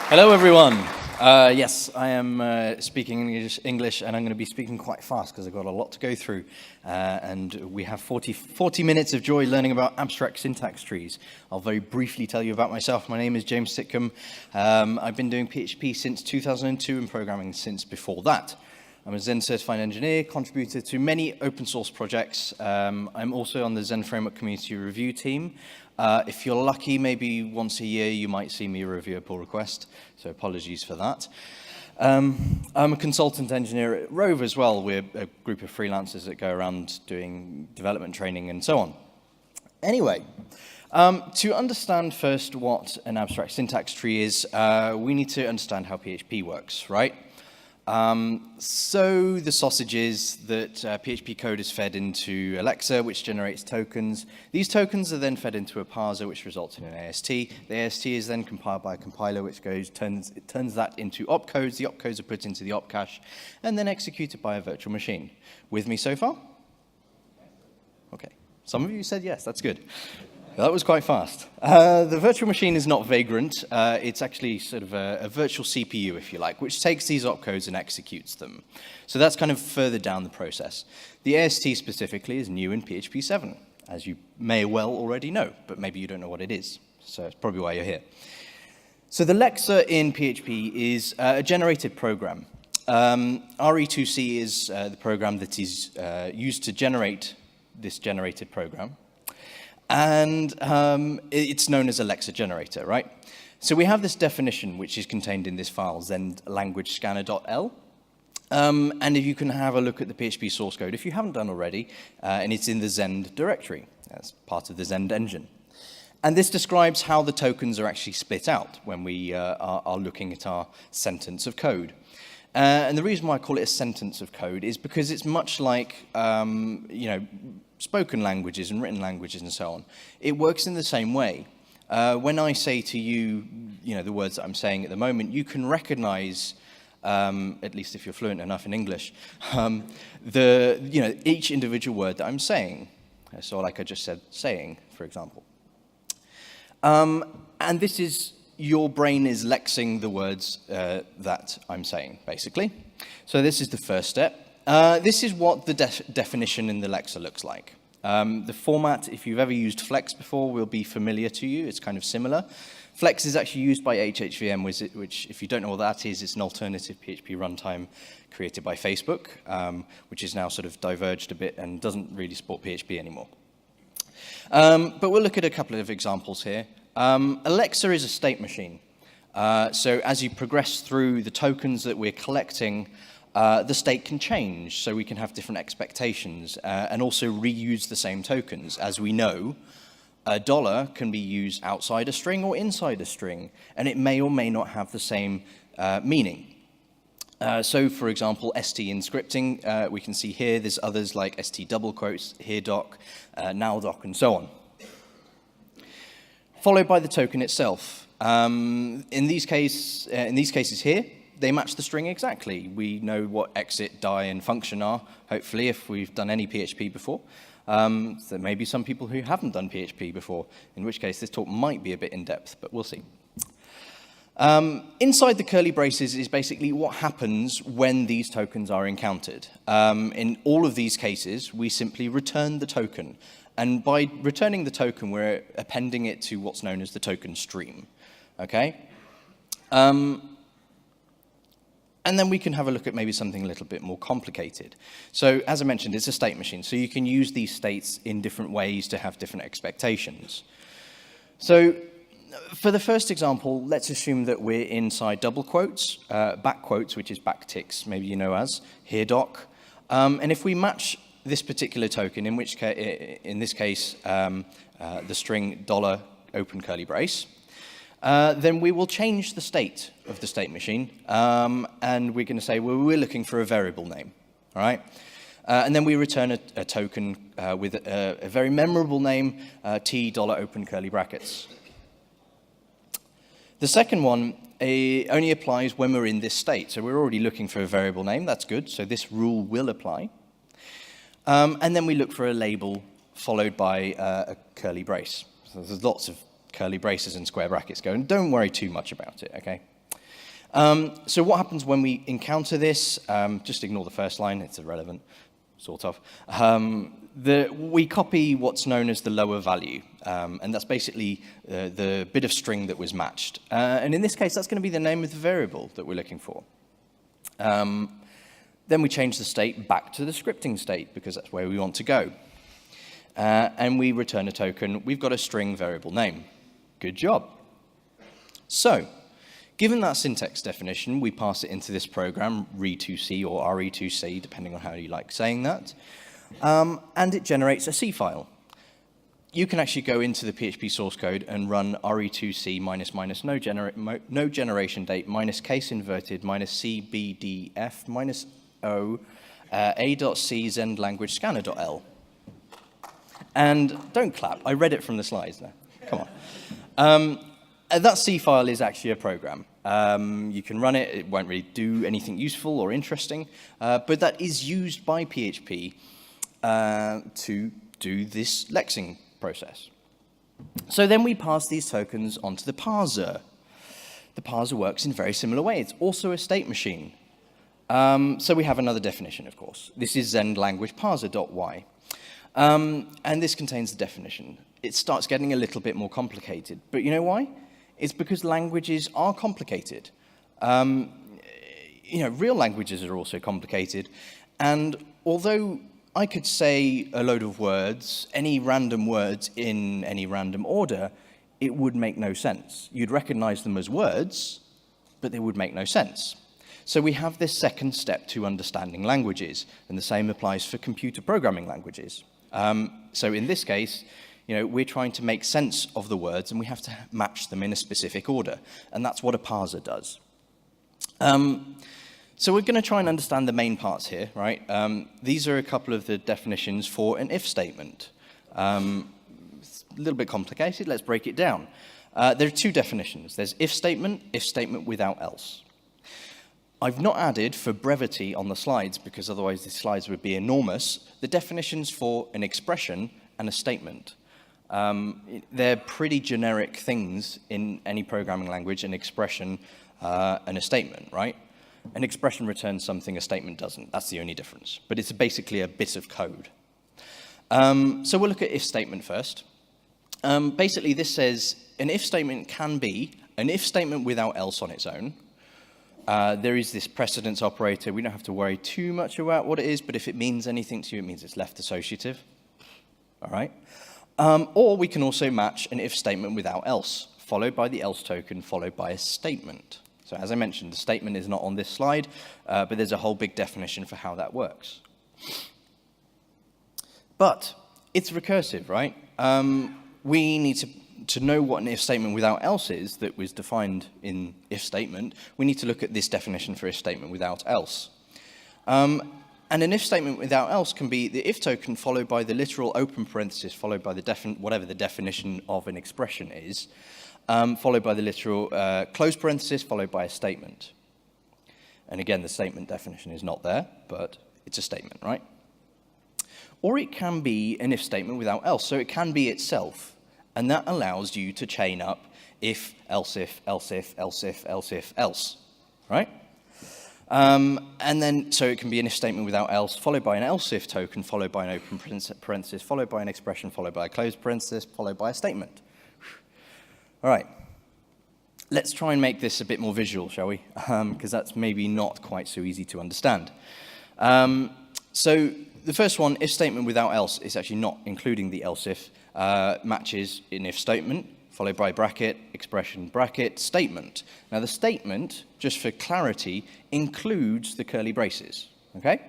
Hello, everyone. Yes, I am speaking English, and I'm going to be speaking quite fast because I've got a lot to go through. And we have 40 minutes of joy learning about abstract syntax trees. I'll very briefly tell you about myself. My name is James Titcumb. I've been doing PHP since 2002 and programming since before that. I'm a Zen certified engineer, contributor to many open source projects. I'm also on the Zen Framework Community Review team. If you're lucky, maybe once a year you might see me review a pull request, so apologies for that. I'm a consultant engineer at Rove as well. We're a group of freelancers that go around doing development training and so on. Anyway, to understand first what an abstract syntax tree is, we need to understand how PHP works, right? So the sausage is that PHP code is fed into a lexer, which generates tokens. These tokens are then fed into a parser, which results in an AST. The AST is then compiled by a compiler, which turns that into opcodes. The opcodes are put into the op cache and then executed by a virtual machine. With me so far? Okay. Some of you said yes, that's good. That was quite fast. The virtual machine is not vagrant. It's actually sort of a virtual CPU, if you like, which takes these opcodes and executes them. So that's kind of further down the process. The AST specifically is new in PHP 7, as you may well already know, but maybe you don't know what it is. So that's probably why you're here. So the lexer in PHP is a generated program. RE2C is the program that is used to generate this generated program. And it's known as a lexer generator, right? So we have this definition, which is contained in this file, zen-language-scanner.l. And if you can have a look at the PHP source code, if you haven't done already, and it's in the Zend directory, as part of the Zend engine. And this describes how the tokens are actually split out when we are looking at our sentence of code. And the reason why I call it a sentence of code is because it's much like, spoken languages and written languages and so on. It works in the same way. When I say to you, the words that I'm saying at the moment, you can recognize, at least if you're fluent enough in English, each individual word that I'm saying. So like I just said, saying, for example. And this is, your brain is lexing the words that I'm saying, basically. So this is the first step. This is what the definition in the lexer looks like. The format, if you've ever used Flex before, will be familiar to you. It's kind of similar. Flex is actually used by HHVM, which, if you don't know what that is, it's an alternative PHP runtime created by Facebook, which is now sort of diverged a bit and doesn't really support PHP anymore. But we'll look at a couple of examples here. A lexer is a state machine. So as you progress through the tokens that we're collecting, the state can change, so we can have different expectations and also reuse the same tokens. As we know, a dollar can be used outside a string or inside a string, and it may or may not have the same meaning. So, for example, st in scripting, we can see here, there's others like st double quotes, here doc, now doc, and so on. Followed by the token itself. In these cases here, they match the string exactly. We know what exit, die, and function are, hopefully, if we've done any PHP before. There may be some people who haven't done PHP before, in which case this talk might be a bit in-depth, but we'll see. Inside the curly braces is basically what happens when these tokens are encountered. In all of these cases, we simply return the token. And by returning the token, we're appending it to what's known as the token stream. Okay? And then we can have a look at maybe something a little bit more complicated. So as I mentioned, it's a state machine. So you can use these states in different ways to have different expectations. So for the first example, let's assume that we're inside double quotes, back quotes, which is backticks, maybe you know as, here doc. And if we match this particular token, in this case, the string dollar open curly brace, then we will change the state of the state machine, and we're going to say, well, we're looking for a variable name, all right? And then we return a token with a very memorable name, t dollar open curly brackets. The second one only applies when we're in this state. So we're already looking for a variable name. That's good. So this rule will apply. And then we look for a label followed by a curly brace. So there's lots of curly braces and square brackets going. Don't worry too much about it, okay? So what happens when we encounter this? Just ignore the first line, it's irrelevant, sort of. We copy what's known as the lower value, and that's basically the bit of string that was matched. And in this case, that's going to be the name of the variable that we're looking for. Then we change the state back to the scripting state, because that's where we want to go. And we return a token. We've got a string variable name. Good job. So, given that syntax definition, we pass it into this program, re2c or re2c, depending on how you like saying that, and it generates a C file. You can actually go into the PHP source code and run re2c --no generation date -case inverted -cbdf -o a.c zend language scanner.l. And don't clap, I read it from the slides there. Come on. That C file is actually a program. You can run it, it won't really do anything useful or interesting, but that is used by PHP to do this lexing process. So then we pass these tokens onto the parser. The parser works in a very similar way. It's also a state machine. So we have another definition, of course. This is Zend language parser.y. And this contains the definition. It starts getting a little bit more complicated. But you know why? It's because languages are complicated. Real languages are also complicated. And although I could say a load of words, any random words in any random order, it would make no sense. You'd recognize them as words, but they would make no sense. So we have this second step to understanding languages, and the same applies for computer programming languages. So in this case, we're trying to make sense of the words, and we have to match them in a specific order, and that's what a parser does. So we're going to try and understand the main parts here, right? These are a couple of the definitions for an if statement. It's a little bit complicated. Let's break it down. There are two definitions. There's if statement without else. I've not added, for brevity on the slides, because otherwise the slides would be enormous, the definitions for an expression and a statement. They're pretty generic things in any programming language, an expression and a statement, right? An expression returns something, a statement doesn't. That's the only difference. But it's basically a bit of code. So we'll look at if statement first. Basically, this says an if statement can be an if statement without else on its own. There is this precedence operator. We don't have to worry too much about what it is, but if it means anything to you, it means it's left associative. All right? Or we can also match an if statement without else, followed by the else token, followed by a statement. So as I mentioned, the statement is not on this slide, but there's a whole big definition for how that works. But it's recursive, right? We need to know what an if statement without else is that was defined in if statement. We need to look at this definition for if statement without else. And an if statement without else can be the if token followed by the literal open parenthesis, followed by the whatever the definition of an expression is, followed by the literal close parenthesis, followed by a statement. And again, the statement definition is not there, but it's a statement, right? Or it can be an if statement without else, so it can be itself. And that allows you to chain up if, else if, else if, else if, else if, else, right? And then, so it can be an if statement without else, followed by an else if token, followed by an open parenthesis, followed by an expression, followed by a closed parenthesis, followed by a statement. All right, let's try and make this a bit more visual, shall we? Because that's maybe not quite so easy to understand. So the first one, if statement without else, is actually not including the else if, matches in if statement, followed by bracket, expression, bracket, statement. Now the statement, just for clarity, includes the curly braces, okay?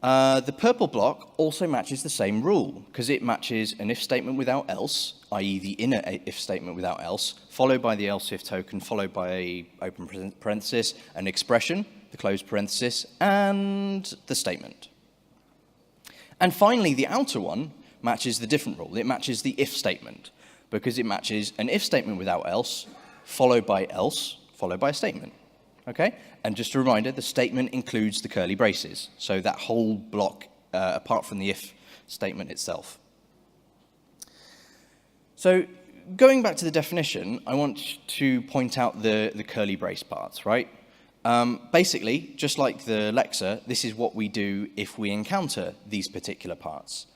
The purple block also matches the same rule, because it matches an if statement without else, i.e. the inner if statement without else, followed by the else if token, followed by a open parenthesis, an expression, the closed parenthesis, and the statement. And finally, the outer one matches the different rule. It matches the if statement, because it matches an if statement without else, followed by a statement. Okay? And just a reminder, the statement includes the curly braces. So that whole block, apart from the if statement itself. So going back to the definition, I want to point out the curly brace parts, right? Basically, just like the lexer, this is what we do if we encounter these particular parts.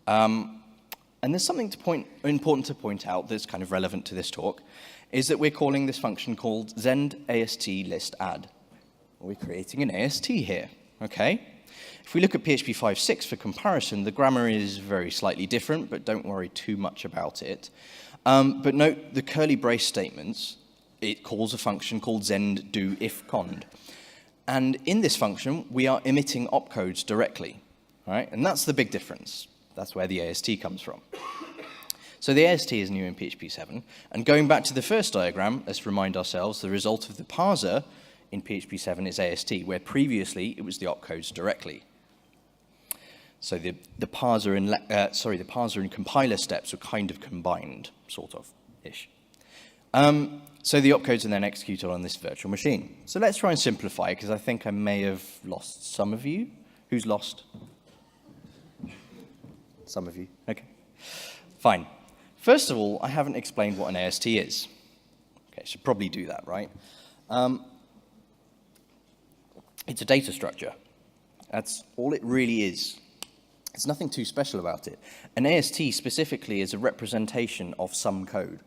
And there's something important to point out that's kind of relevant to this talk, is that we're calling this function called zend ast list add. We're creating an AST here, okay? If we look at PHP 5.6 for comparison, the grammar is very slightly different, but don't worry too much about it. But note the curly brace statements, it calls a function called zend do if cond. And in this function, we are emitting opcodes directly, right? And that's the big difference. That's where the AST comes from. So the AST is new in PHP 7. And going back to the first diagram, let's remind ourselves the result of the parser in PHP 7 is AST, where previously it was the opcodes directly. So the parser and compiler steps are kind of combined, sort of, ish. So the opcodes are then executed on this virtual machine. So let's try and simplify, because I think I may have lost some of you. Who's lost? Some of you, okay. Fine. First of all, I haven't explained what an AST is. Okay, I should probably do that, right? It's a data structure. That's all it really is. There's nothing too special about it. An AST specifically is a representation of some code,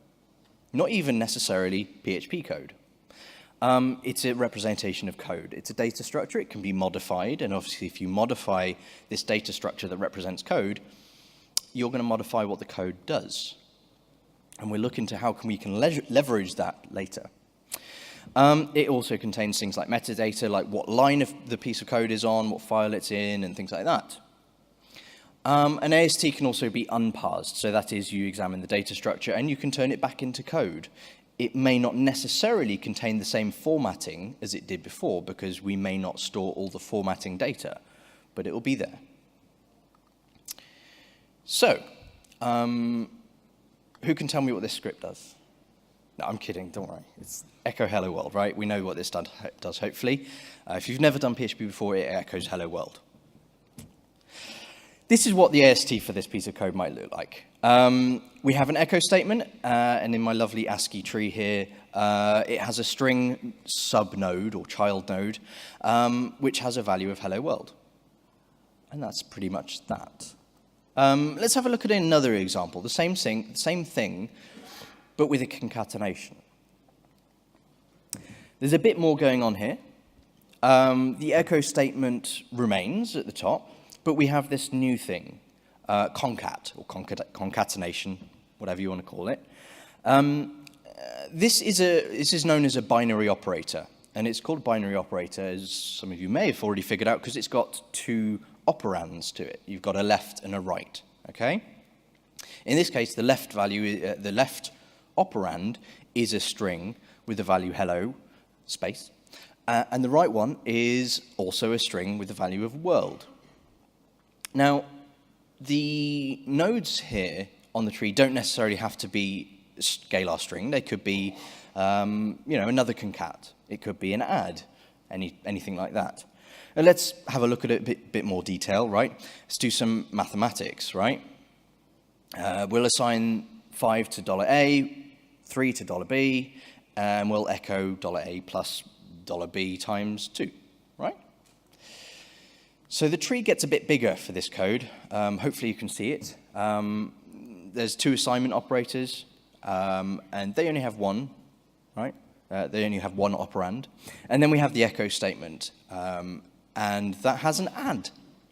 not even necessarily PHP code. It's a representation of code. It's a data structure. It can be modified, and obviously if you modify this data structure that represents code, you're going to modify what the code does. And we're looking to how we can leverage that later. It also contains things like metadata, like what line of the piece of code is on, what file it's in, and things like that. An AST can also be unparsed, so that is you examine the data structure and you can turn it back into code. It may not necessarily contain the same formatting as it did before, because we may not store all the formatting data, but it will be there. So, who can tell me what this script does? No, I'm kidding, don't worry. It's echo hello world, right? We know what this does hopefully. If you've never done PHP before, it echoes hello world. This is what the AST for this piece of code might look like. We have an echo statement, and in my lovely ASCII tree here, it has a string sub-node or child node, which has a value of hello world. And that's pretty much that. Let's have a look at another example, the same thing, but with a concatenation. There's a bit more going on here. The echo statement remains at the top, but we have this new thing, concat, or concatenation, whatever you want to call it. This is known as a binary operator, and it's called binary operator, as some of you may have already figured out, because it's got two operands to it. You've got a left and a right, okay? In this case, the left operand is a string with the value hello, space, and the right one is also a string with the value of world. Now, the nodes here on the tree don't necessarily have to be a scalar string. They could be, another concat. It could be an add, anything like that. And let's have a look at it a bit more detail, right? Let's do some mathematics, right? We'll assign 5 to $A, 3 to $B, and we'll echo $A plus $B times 2, right? So the tree gets a bit bigger for this code. Hopefully you can see it. There's two assignment operators, and they only have one, right? They only have one operand. And then we have the echo statement, and that has an add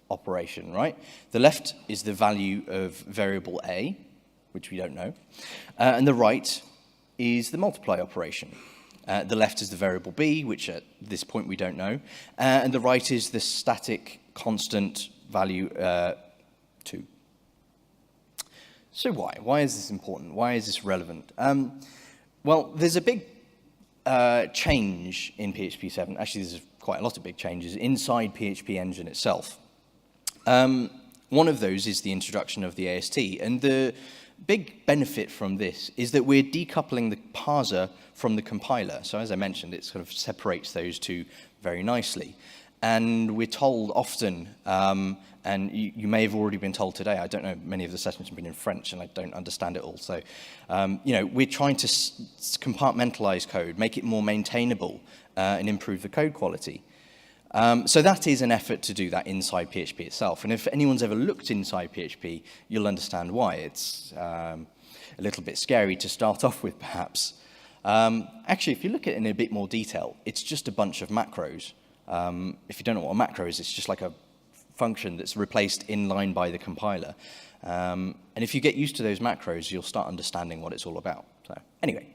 operation, right? The left is the value of variable A, which we don't know, and the right is the multiply operation. The left is the variable B, which at this point we don't know, and the right is the static constant value 2. So why? Why is this important? Why is this relevant? Well, there's a big change in PHP 7. Actually, there's quite a lot of big changes inside PHP Engine itself. One of those is the introduction of the AST, and the big benefit from this is that we're decoupling the parser from the compiler. So as I mentioned, it sort of separates those two very nicely. And we're told often, and you may have already been told today, I don't know, many of the sessions have been in French and I don't understand it all. So, we're trying to compartmentalize code, make it more maintainable, and improve the code quality. So that is an effort to do that inside PHP itself. And if anyone's ever looked inside PHP, you'll understand why. It's a little bit scary to start off with, perhaps. Actually, if you look at it in a bit more detail, it's just a bunch of macros. If you don't know what a macro is, it's just like a function that's replaced in line by the compiler. And if you get used to those macros, you'll start understanding what it's all about. So anyway.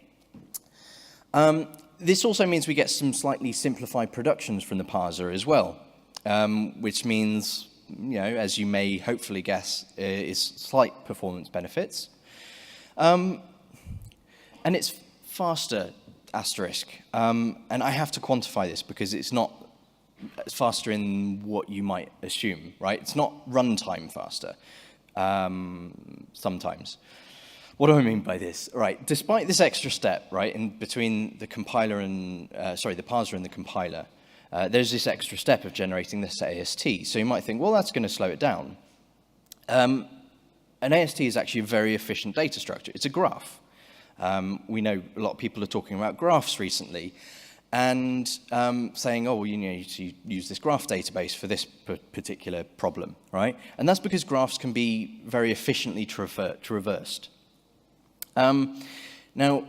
This also means we get some slightly simplified productions from the parser as well, which means, as you may hopefully guess, is slight performance benefits. And it's faster, asterisk. And I have to quantify this because it's not faster in what you might assume, right? It's not runtime faster, sometimes. What do I mean by this? Right, despite this extra step, right, in between the compiler and, the parser and the compiler, there's this extra step of generating this AST. So you might think, well, that's going to slow it down. An AST is actually a very efficient data structure. It's a graph. We know a lot of people are talking about graphs recently and saying, oh, well, you need to use this graph database for this particular problem, right? And that's because graphs can be very efficiently traversed. Now,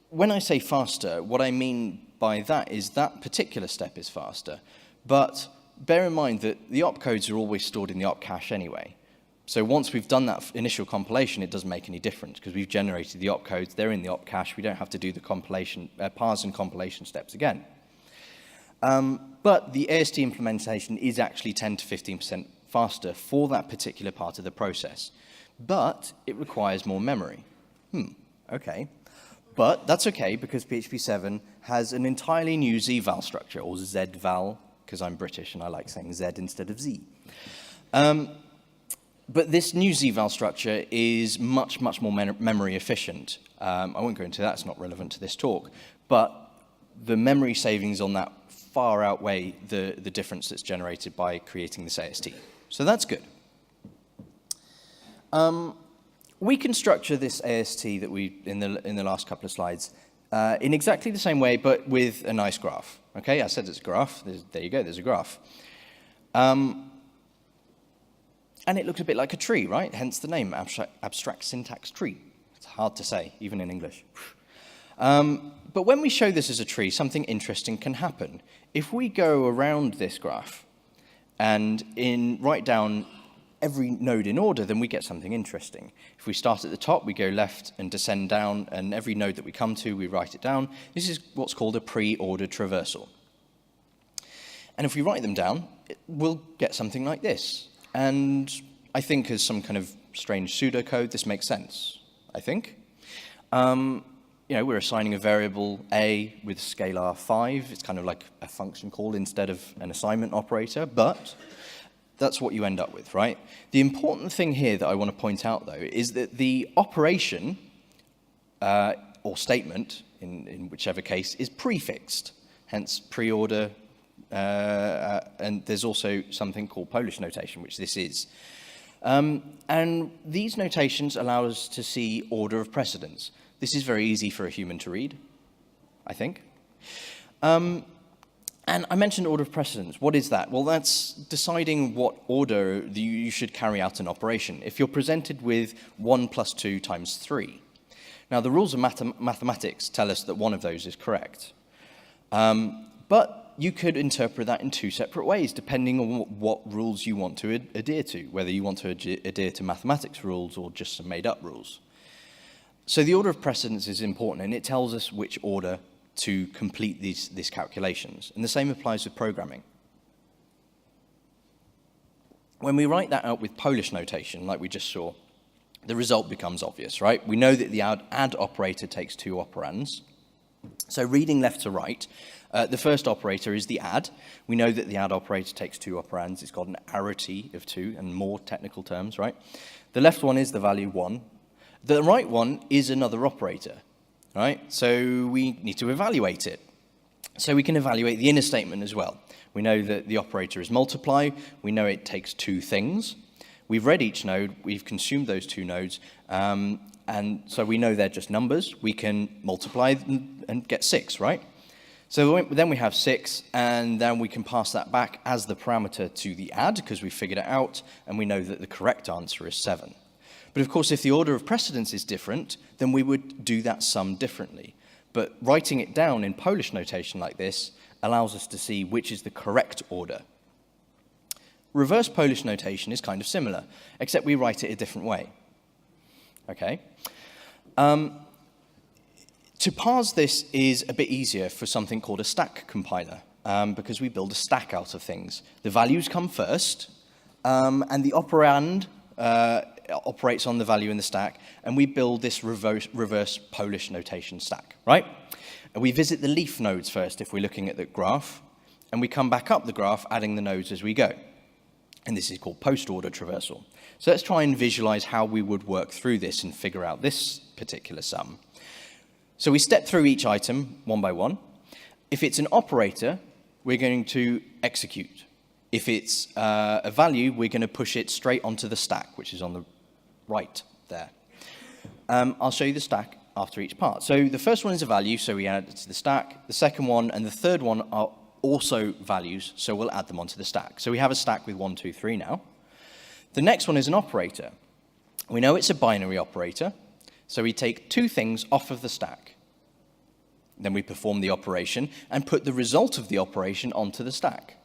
when I say faster, what I mean by that is that particular step is faster. But bear in mind that the opcodes are always stored in the op cache anyway. So once we've done that initial compilation, it doesn't make any difference because we've generated the opcodes, they're in the op cache, we don't have to do the compilation, parse and compilation steps again. But the AST implementation is actually 10 to 15% faster for that particular part of the process. But it requires more memory. Okay. But that's okay because PHP 7 has an entirely new zval structure, or zval, because I'm British and I like saying Z instead of Z. But this new zval structure is much, much more memory efficient. I won't go into that, it's not relevant to this talk. But the memory savings on that far outweigh the difference that's generated by creating this AST. So that's good. We can structure this AST that we, in the last couple of slides, in exactly the same way, but with a nice graph. Okay, I said it's a graph. There you go, there's a graph. And it looks a bit like a tree, right? Hence the name, abstract syntax tree. It's hard to say, even in English. But when we show this as a tree, something interesting can happen. If we go around this graph and write down every node in order, then we get something interesting. If we start at the top, we go left and descend down, and every node that we come to, we write it down. This is what's called a pre-ordered traversal. And if we write them down, we'll get something like this. And I think as some kind of strange pseudocode, this makes sense, I think. We're assigning a variable a with scalar 5. It's kind of like a function call instead of an assignment operator, but that's what you end up with, right? The important thing here that I want to point out, though, is that the operation or statement, in whichever case, is prefixed, hence pre-order, and there's also something called Polish notation, which this is. And these notations allow us to see order of precedence. This is very easy for a human to read, I think. And I mentioned order of precedence. What is that? Well, that's deciding what order you should carry out an operation. If you're presented with 1 plus 2 times 3. Now, the rules of mathematics tell us that one of those is correct. But you could interpret that in 2 separate ways, depending on what rules you want to adhere to, whether you want to adhere to mathematics rules or just some made-up rules. So the order of precedence is important, and it tells us which order to complete these calculations. And the same applies with programming. When we write that out with Polish notation, like we just saw, the result becomes obvious, right? We know that the add operator takes 2 operands. So reading left to right, the first operator is the add. We know that the add operator takes 2 operands. It's got an arity of 2 and more technical terms, right? The left one is the value 1. The right one is another operator. Right? So we need to evaluate it. So we can evaluate the inner statement as well. We know that the operator is multiply. We know it takes two things. We've read each node. We've consumed those two nodes. And so we know they're just numbers. We can multiply and get 6, right? So then we have 6, and then we can pass that back as the parameter to the add, because we figured it out, and we know that the correct answer is 7. But of course, if the order of precedence is different, then we would do that sum differently. But writing it down in Polish notation like this allows us to see which is the correct order. Reverse Polish notation is kind of similar, except we write it a different way. Okay? To parse this is a bit easier for something called a stack compiler, because we build a stack out of things. The values come first, and the operand operates on the value in the stack, and we build this reverse Polish notation stack, right? And we visit the leaf nodes first if we're looking at the graph, and we come back up the graph adding the nodes as we go. And this is called post-order traversal. So let's try and visualize how we would work through this and figure out this particular sum. So we step through each item one by one. If it's an operator, we're going to execute. If it's a value, we're going to push it straight onto the stack, which is on the right there. I'll show you the stack after each part. So the first one is a value, so we add it to the stack. The second one and the third one are also values, so we'll add them onto the stack. So we have a stack with 1, 2, 3 now. The next one is an operator. We know it's a binary operator, so we take two things off of the stack. Then we perform the operation and put the result of the operation onto the stack.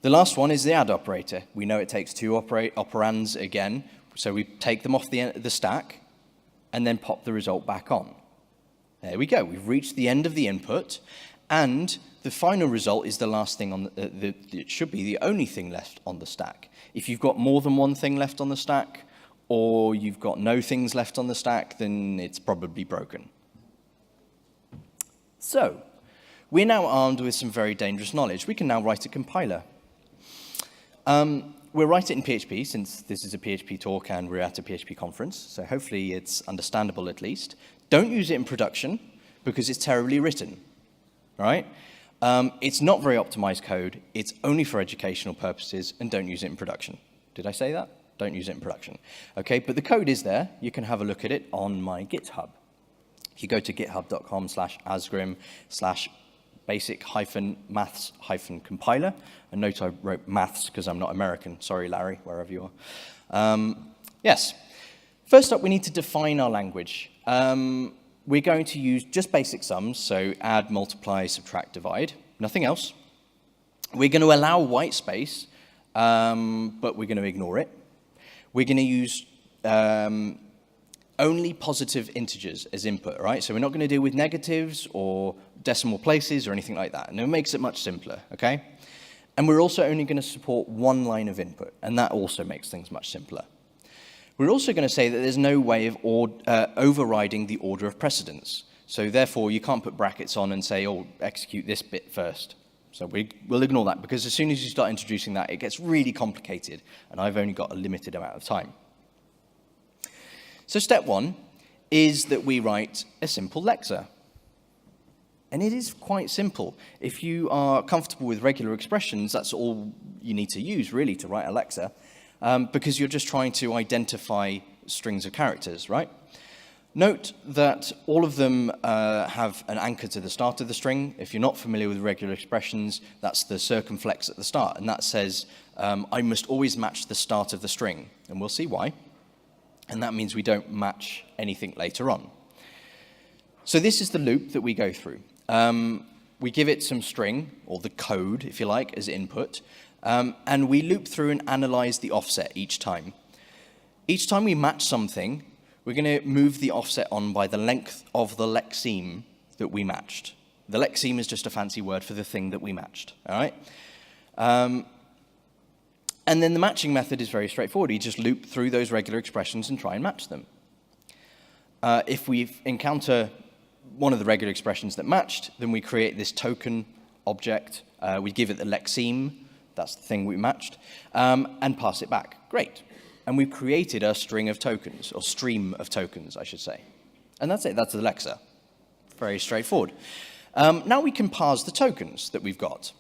The last one is the add operator. We know it takes two operands again, so we take them off the stack and then pop the result back on. There we go. We've reached the end of the input, and the final result is the last thing on it should be the only thing left on the stack. If you've got more than one thing left on the stack, or you've got no things left on the stack, then it's probably broken. So, we're now armed with some very dangerous knowledge. We can now write a compiler. We'll write it in PHP, since this is a PHP talk and we're at a PHP conference, so hopefully it's understandable at least. Don't use it in production, because it's terribly written, right? It's not very optimized code. It's only for educational purposes, and don't use it in production. Did I say that? Don't use it in production. Okay, but the code is there. You can have a look at it on my GitHub. If you go to github.com/asgrim/basic-maths-compiler, and note I wrote maths because I'm not American. Sorry, Larry, wherever you are. Yes. First up, we need to define our language. We're going to use just basic sums, so add, multiply, subtract, divide, nothing else. We're going to allow white space, but we're going to ignore it. We're going to use only positive integers as input, right? So we're not going to deal with negatives or decimal places or anything like that, and it makes it much simpler, okay? And we're also only going to support one line of input, and that also makes things much simpler. We're also going to say that there's no way of overriding the order of precedence. So therefore, you can't put brackets on and say, oh, execute this bit first. So we'll ignore that, because as soon as you start introducing that, it gets really complicated, and I've only got a limited amount of time. So step one is that we write a simple lexer. And it is quite simple. If you are comfortable with regular expressions, that's all you need to use, really, to write a lexer. Because you're just trying to identify strings of characters, right? Note that all of them have an anchor to the start of the string. If you're not familiar with regular expressions, that's the circumflex at the start, and that says, I must always match the start of the string, and we'll see why. And that means we don't match anything later on. So this is the loop that we go through. We give it some string, or the code, if you like, as input, and we loop through and analyze the offset each time. Each time we match something, we're going to move the offset on by the length of the lexeme that we matched. The lexeme is just a fancy word for the thing that we matched, all right? And then the matching method is very straightforward. You just loop through those regular expressions and try and match them. If we encounter one of the regular expressions that matched, then we create this token object. We give it the lexeme, that's the thing we matched, and pass it back. Great. And we've created a string of tokens, or stream of tokens, I should say. And that's it, that's the lexer. Very straightforward. Now we can parse the tokens that we've got.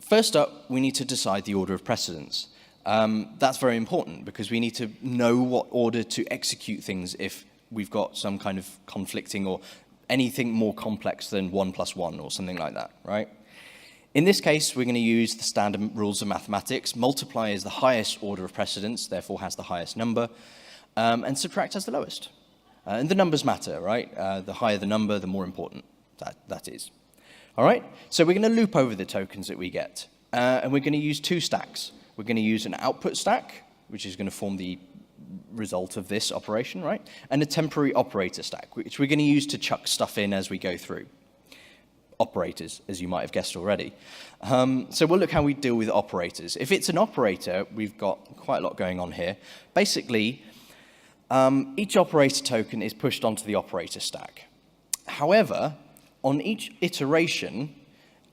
First up, we need to decide the order of precedence. That's very important because we need to know what order to execute things if we've got some kind of conflicting or anything more complex than 1 + 1 or something like that, right? In this case, we're going to use the standard rules of mathematics. Multiply is the highest order of precedence, therefore has the highest number, and subtract has the lowest. And the numbers matter, right? The higher the number, the more important that is. All right, so we're going to loop over the tokens that we get, and we're going to use 2 stacks. We're going to use an output stack, which is going to form the result of this operation, right? And a temporary operator stack, which we're going to use to chuck stuff in as we go through. Operators, as you might have guessed already. So we'll look how we deal with operators. If it's an operator, we've got quite a lot going on here. Basically, each operator token is pushed onto the operator stack. However, on each iteration,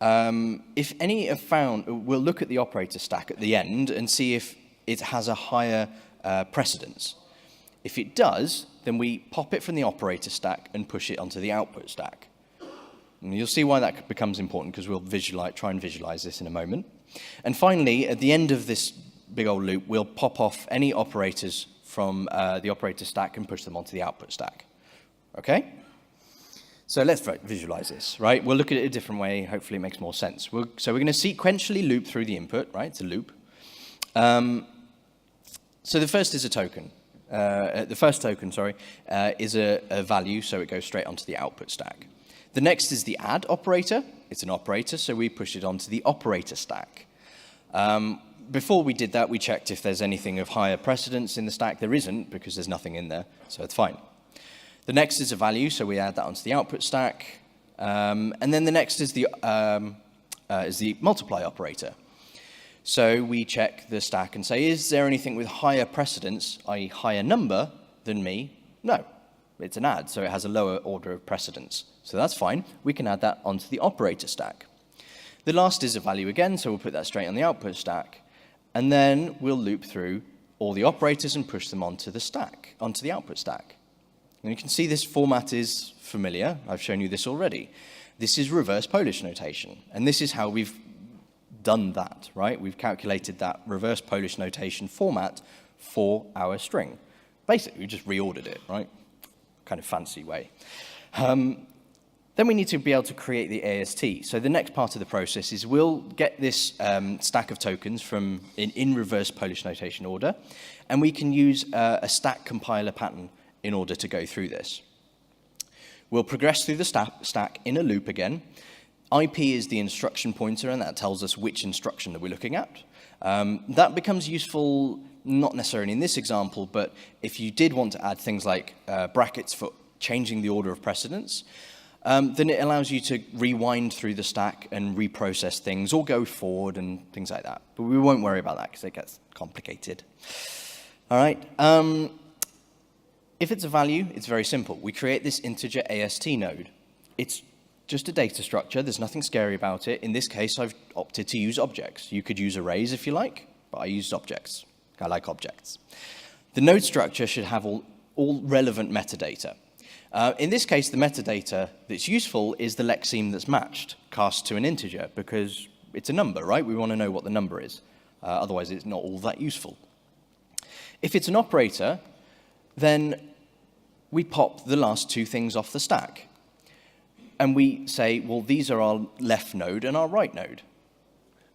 if any are found, we'll look at the operator stack at the end and see if it has a higher precedence. If it does, then we pop it from the operator stack and push it onto the output stack. And you'll see why that becomes important because we'll try and visualize this in a moment. And finally, at the end of this big old loop, we'll pop off any operators from the operator stack and push them onto the output stack. Okay? So let's visualize this, right? We'll look at it a different way. Hopefully it makes more sense. So we're going to sequentially loop through the input, right? It's a loop. So the first is a token. The first token, is a value, so it goes straight onto the output stack. The next is the add operator. It's an operator, so we push it onto the operator stack. Before we did that, we checked if there's anything of higher precedence in the stack. There isn't, because there's nothing in there, so it's fine. The next is a value, so we add that onto the output stack. And then the next is the multiply operator. So we check the stack and say, is there anything with higher precedence, i.e. higher number, than me? No, it's an add, so it has a lower order of precedence. So that's fine. We can add that onto the operator stack. The last is a value again, so we'll put that straight on the output stack. And then we'll loop through all the operators and push them onto the stack, onto the output stack. And you can see this format is familiar. I've shown you this already. This is reverse Polish notation. And this is how we've done that, right? We've calculated that reverse Polish notation format for our string. Basically, we just reordered it, right? Kind of fancy way. Then we need to be able to create the AST. So the next part of the process is we'll get this stack of tokens from in reverse Polish notation order, and we can use a stack compiler pattern in order to go through this. We'll progress through the stack in a loop again. IP is the instruction pointer, and that tells us which instruction that we're looking at. That becomes useful, not necessarily in this example, but if you did want to add things like brackets for changing the order of precedence, then it allows you to rewind through the stack and reprocess things or go forward and things like that. But we won't worry about that because it gets complicated. All right. If it's a value, it's very simple. We create this integer AST node. It's just a data structure. There's nothing scary about it. In this case, I've opted to use objects. You could use arrays if you like, but I used objects. I like objects. The node structure should have all relevant metadata. In this case, the metadata that's useful is the lexeme that's matched, cast to an integer, because it's a number, right? We want to know what the number is. Otherwise, it's not all that useful. If it's an operator, then we pop the last 2 things off the stack. And we say, well, these are our left node and our right node.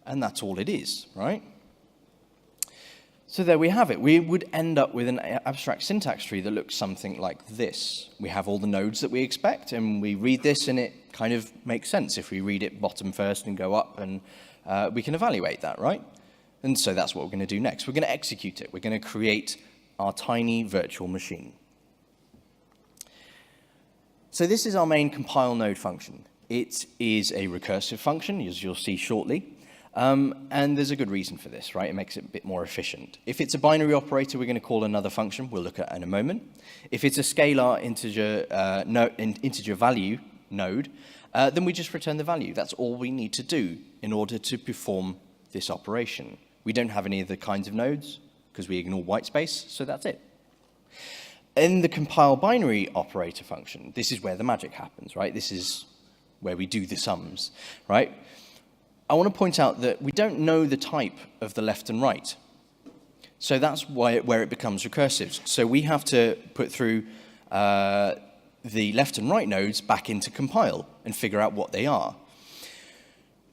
And that's all it is, right? So there we have it. We would end up with an abstract syntax tree that looks something like this. We have all the nodes that we expect, and we read this, and it kind of makes sense if we read it bottom first and go up, and we can evaluate that, right? And so that's what we're going to do next. We're going to execute it. We're going to create our tiny virtual machine. So this is our main compile node function. It is a recursive function, as you'll see shortly. And there's a good reason for this, right? It makes it a bit more efficient. If it's a binary operator, we're going to call another function we'll look at in a moment. If it's a scalar integer value node, then we just return the value. That's all we need to do in order to perform this operation. We don't have any of the kinds of nodes because we ignore white space, so that's it. In the compile binary operator function, this is where the magic happens, right? This is where we do the sums, right? I want to point out that we don't know the type of the left and right. So that's where it becomes recursive. So we have to put through the left and right nodes back into compile and figure out what they are.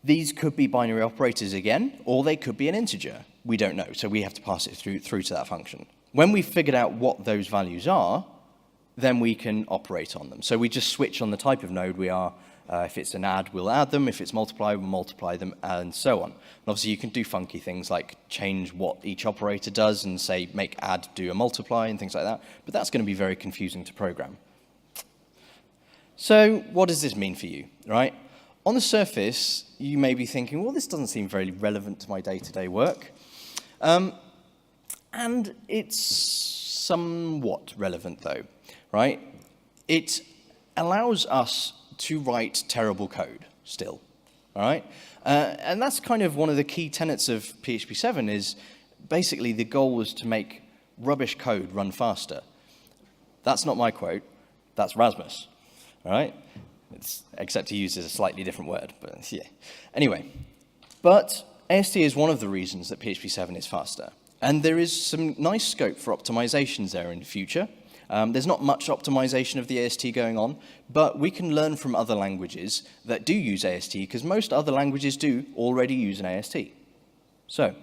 These could be binary operators again, or they could be an integer. We don't know, so we have to pass it through to that function. When we've figured out what those values are, then we can operate on them. So we just switch on the type of node we are. If it's an add, we'll add them. If it's multiply, we'll multiply them, and so on. And obviously, you can do funky things like change what each operator does and say, make add do a multiply and things like that. But that's going to be very confusing to program. So what does this mean for you, right? On the surface, you may be thinking, well, this doesn't seem very relevant to my day-to-day work. And it's somewhat relevant, though, right? It allows us to write terrible code still, all right? And that's kind of one of the key tenets of PHP 7 is basically the goal was to make rubbish code run faster. That's not my quote. That's Rasmus, all right? Except he uses a slightly different word, but yeah. Anyway, but AST is one of the reasons that PHP 7 is faster. And there is some nice scope for optimizations there in the future. There's not much optimization of the AST going on, but we can learn from other languages that do use AST, because most other languages do already use an AST. So,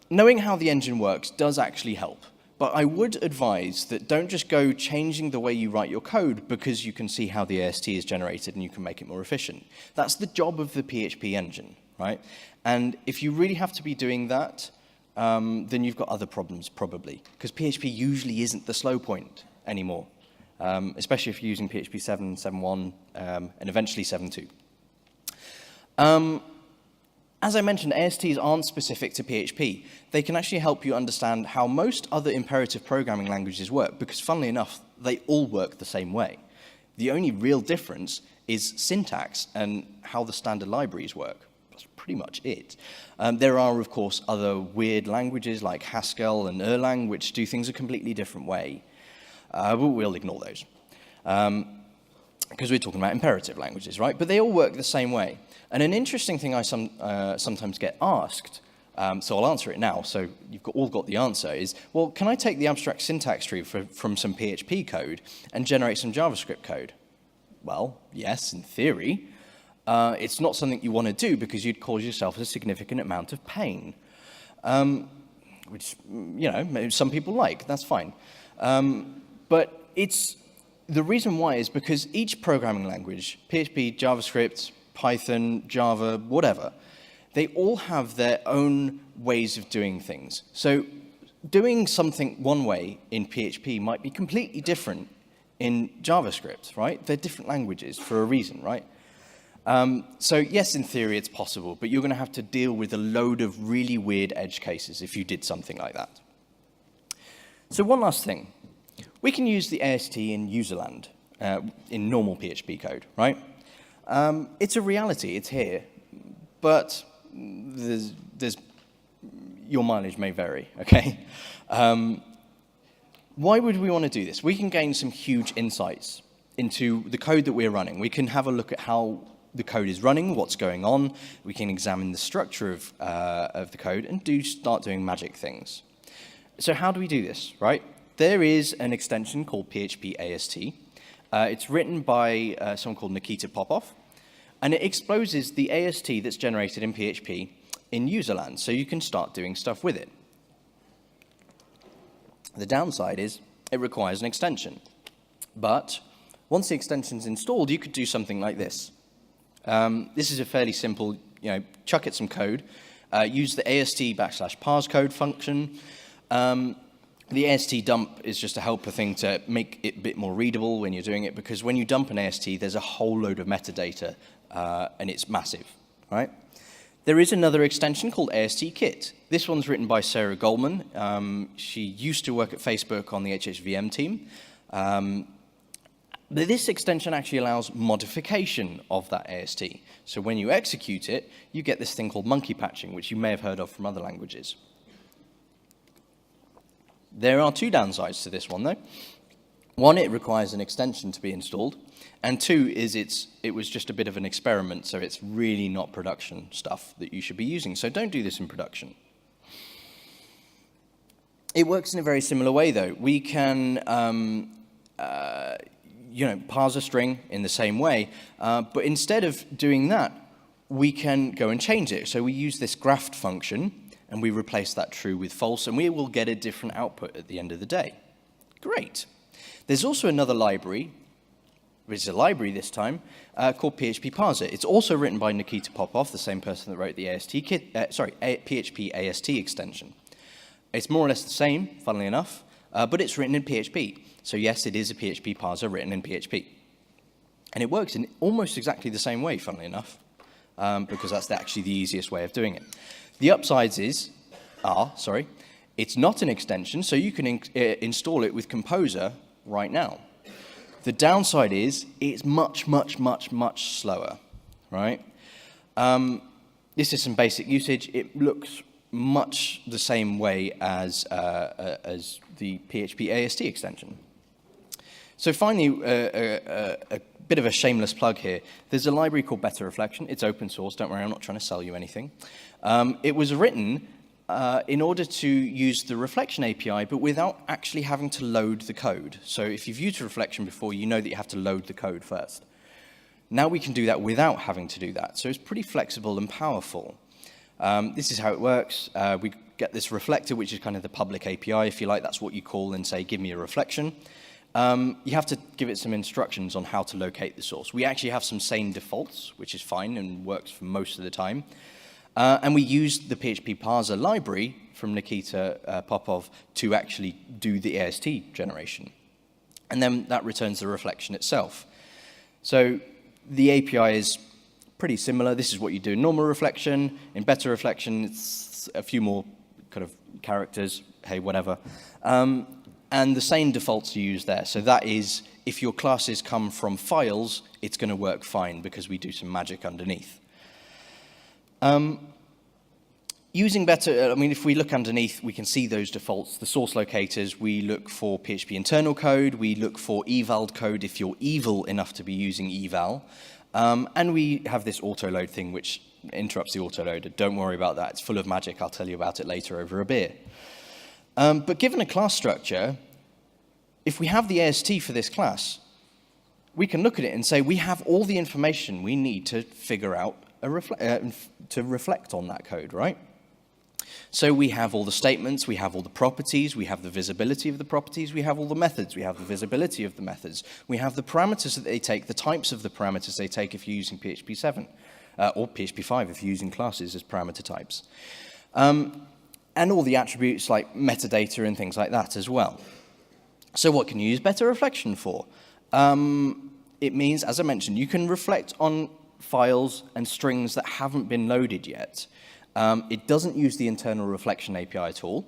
knowing how the engine works does actually help, but I would advise that don't just go changing the way you write your code because you can see how the AST is generated and you can make it more efficient. That's the job of the PHP engine, right? And if you really have to be doing that, then you've got other problems, probably, because PHP usually isn't the slow point anymore, especially if you're using PHP 7, 7.1, and eventually 7.2. As I mentioned, ASTs aren't specific to PHP. They can actually help you understand how most other imperative programming languages work, because funnily enough, they all work the same way. The only real difference is syntax and how the standard libraries work. That's pretty much it. There are, of course, other weird languages like Haskell and Erlang, which do things a completely different way. But we'll ignore those, because we're talking about imperative languages, right? But they all work the same way. And an interesting thing I sometimes get asked, so I'll answer it now, so you've all got the answer, is, well, can I take the abstract syntax tree from some PHP code and generate some JavaScript code? Well, yes, in theory. It's not something you want to do because you'd cause yourself a significant amount of pain, which, you know, some people like. That's fine. But the reason why is because each programming language, PHP, JavaScript, Python, Java, whatever, they all have their own ways of doing things. So doing something one way in PHP might be completely different in JavaScript, right? They're different languages for a reason, right? So yes, in theory, it's possible, but you're going to have to deal with a load of really weird edge cases if you did something like that. So one last thing. We can use the AST in userland, in normal PHP code, right? It's a reality, it's here, but your mileage may vary, okay? Why would we want to do this? We can gain some huge insights into the code that we're running. We can have a look at how the code is running, what's going on. We can examine the structure of the code and start doing magic things. So how do we do this, right? There is an extension called PHP AST. It's written by someone called Nikita Popov, and it exposes the AST that's generated in PHP in userland, so you can start doing stuff with it. The downside is it requires an extension. But once the extension's installed, you could do something like this. This is a fairly simple, chuck it some code, use the AST /parse code function. The AST dump is just a helper thing to make it a bit more readable when you're doing it, because when you dump an AST, there's a whole load of metadata, and it's massive, right? There is another extension called AST Kit. This one's written by Sarah Goldman. She used to work at Facebook on the HHVM team. This extension actually allows modification of that AST. So when you execute it, you get this thing called monkey patching, which you may have heard of from other languages. There are two downsides to this one, though. One, it requires an extension to be installed, and two is it was just a bit of an experiment, so it's really not production stuff that you should be using. So don't do this in production. It works in a very similar way, though. We can, parse a string in the same way, but instead of doing that, we can go and change it. So we use this graphed function, and we replace that true with false, and we will get a different output at the end of the day. Great. There's also another library, which is a library this time, called PHP Parser. It's also written by Nikita Popov, the same person that wrote the PHP AST extension. It's more or less the same, funnily enough, but it's written in PHP. So yes, it is a PHP parser written in PHP. And it works in almost exactly the same way, funnily enough, because that's actually the easiest way of doing it. The upsides are, it's not an extension, so you can install it with Composer right now. The downside is it's much, much, much, much slower, right? This is some basic usage. It looks much the same way as the PHP AST extension. So finally, a bit of a shameless plug here. There's a library called Better Reflection. It's open source. Don't worry, I'm not trying to sell you anything. It was written in order to use the reflection API, but without actually having to load the code. So if you've used reflection before, you know that you have to load the code first. Now we can do that without having to do that. So it's pretty flexible and powerful. This is how it works. We get this reflector, which is kind of the public API, if you like. That's what you call and say, give me a reflection. You have to give it some instructions on how to locate the source. We actually have some sane defaults, which is fine and works for most of the time. And we used the PHP parser library from Nikita Popov to actually do the AST generation. And then that returns the reflection itself. So the API is pretty similar. This is what you do in normal reflection. In better reflection, it's a few more kind of characters, hey, whatever. And the same defaults are used there. So that is, if your classes come from files, it's going to work fine because we do some magic underneath. Using better, if we look underneath, we can see those defaults. The source locators, we look for PHP internal code. We look for eval code if you're evil enough to be using eval. And we have this autoload thing, which interrupts the autoloader. Don't worry about that. It's full of magic. I'll tell you about it later over a beer. But given a class structure, if we have the AST for this class, we can look at it and say we have all the information we need to figure out to reflect on that code, right? So we have all the statements, we have all the properties, we have the visibility of the properties, we have all the methods, we have the visibility of the methods, we have the parameters that they take, the types of the parameters they take if you're using PHP 7, or PHP 5 if you're using classes as parameter types. And all the attributes like metadata and things like that as well. So what can you use better reflection for? It means, as I mentioned, you can reflect on files and strings that haven't been loaded yet. It doesn't use the internal reflection API at all.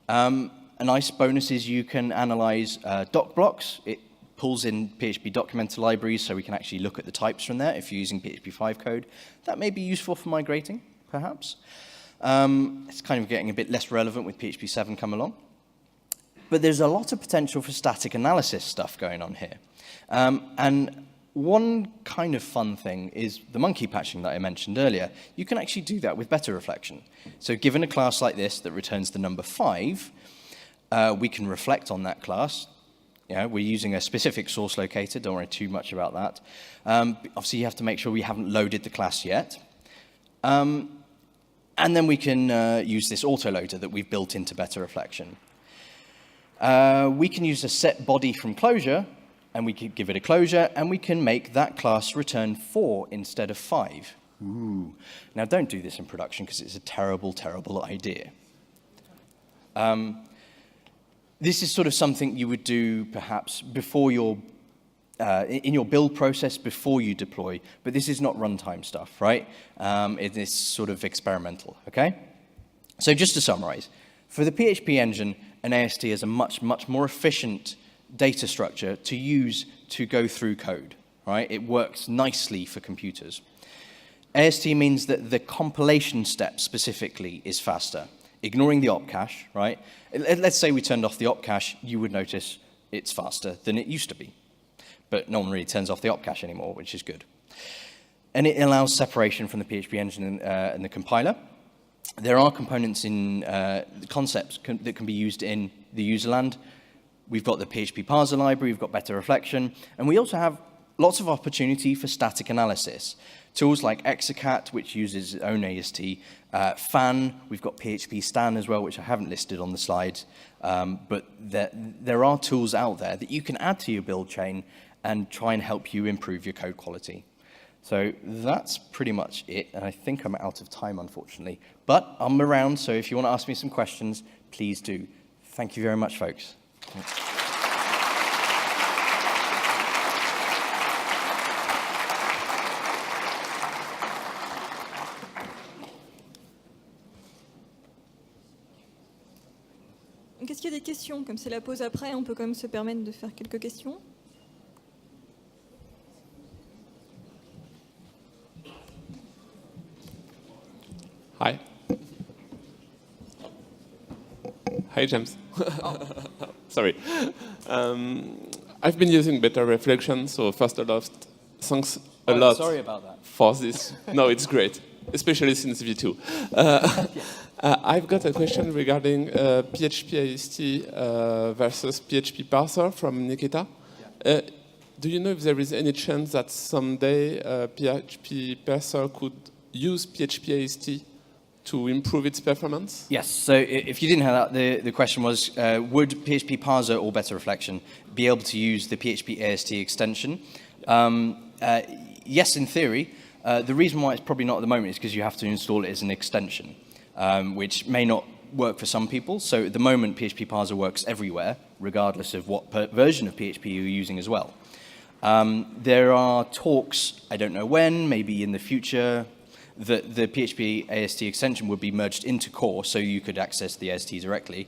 A nice bonus is you can analyze doc blocks. It pulls in PHP documenter libraries, so we can actually look at the types from there if you're using PHP 5 code. That may be useful for migrating, perhaps. It's kind of getting a bit less relevant with PHP 7 come along. But there's a lot of potential for static analysis stuff going on here. And one kind of fun thing is the monkey patching that I mentioned earlier. You can actually do that with better reflection. So given a class like this that returns the number 5, we can reflect on that class. We're using a specific source locator. Don't worry too much about that. Obviously, you have to make sure we haven't loaded the class yet. And then we can use this autoloader that we've built into better reflection. We can use a set body from closure, and we can give it a closure, and we can make that class return 4 instead of 5. Ooh. Now, don't do this in production because it's a terrible, terrible idea. This is sort of something you would do perhaps before your, in your build process before you deploy, but this is not runtime stuff, right? It is sort of experimental, okay? So just to summarize, for the PHP engine, an AST is a much, much more efficient data structure to use to go through code, right? It works nicely for computers. AST means that the compilation step specifically is faster, ignoring the op cache, right? Let's say we turned off the op cache, you would notice it's faster than it used to be. But no one really turns off the op cache anymore, which is good. And it allows separation from the PHP engine and the compiler. There are components in concepts that can be used in the userland. We've got the PHP parser library, we've got better reflection, and we also have lots of opportunity for static analysis. Tools like Execat, which uses its own AST, Fan, we've got PHP Stan as well, which I haven't listed on the slide, but there are tools out there that you can add to your build chain and try and help you improve your code quality. So that's pretty much it, and I think I'm out of time, unfortunately. But I'm around, so if you want to ask me some questions, please do. Thank you very much, folks. Est-ce qu'il y a des questions? Comme c'est la pause après, on peut quand même se permettre de faire quelques questions. Hi. Hi, James. Oh. Sorry. I've been using Better Reflection, so first of all, thanks a lot sorry about that. for this. No, it's great, especially since V2. I've got a question regarding PHP AST versus PHP parser from Nikita. Yeah. Do you know if there is any chance that someday PHP parser could use PHP AST to improve its performance? Yes, so if you didn't have that, the question was, would PHP parser or Better Reflection be able to use the PHP AST extension? Yes, in theory. The reason why it's probably not at the moment is because you have to install it as an extension, which may not work for some people. So at the moment, PHP parser works everywhere, regardless of what version of PHP you're using as well. There are talks, I don't know when, maybe in the future, that the PHP AST extension would be merged into core so you could access the AST directly,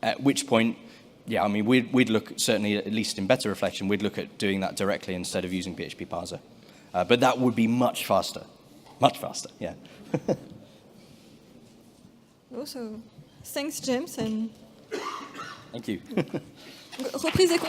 at which point, yeah, I mean, we'd look, certainly at least in Better Reflection, we'd look at doing that directly instead of using PHP parser. But that would be much faster, yeah. Also, thanks, James. And Thank you. reprise et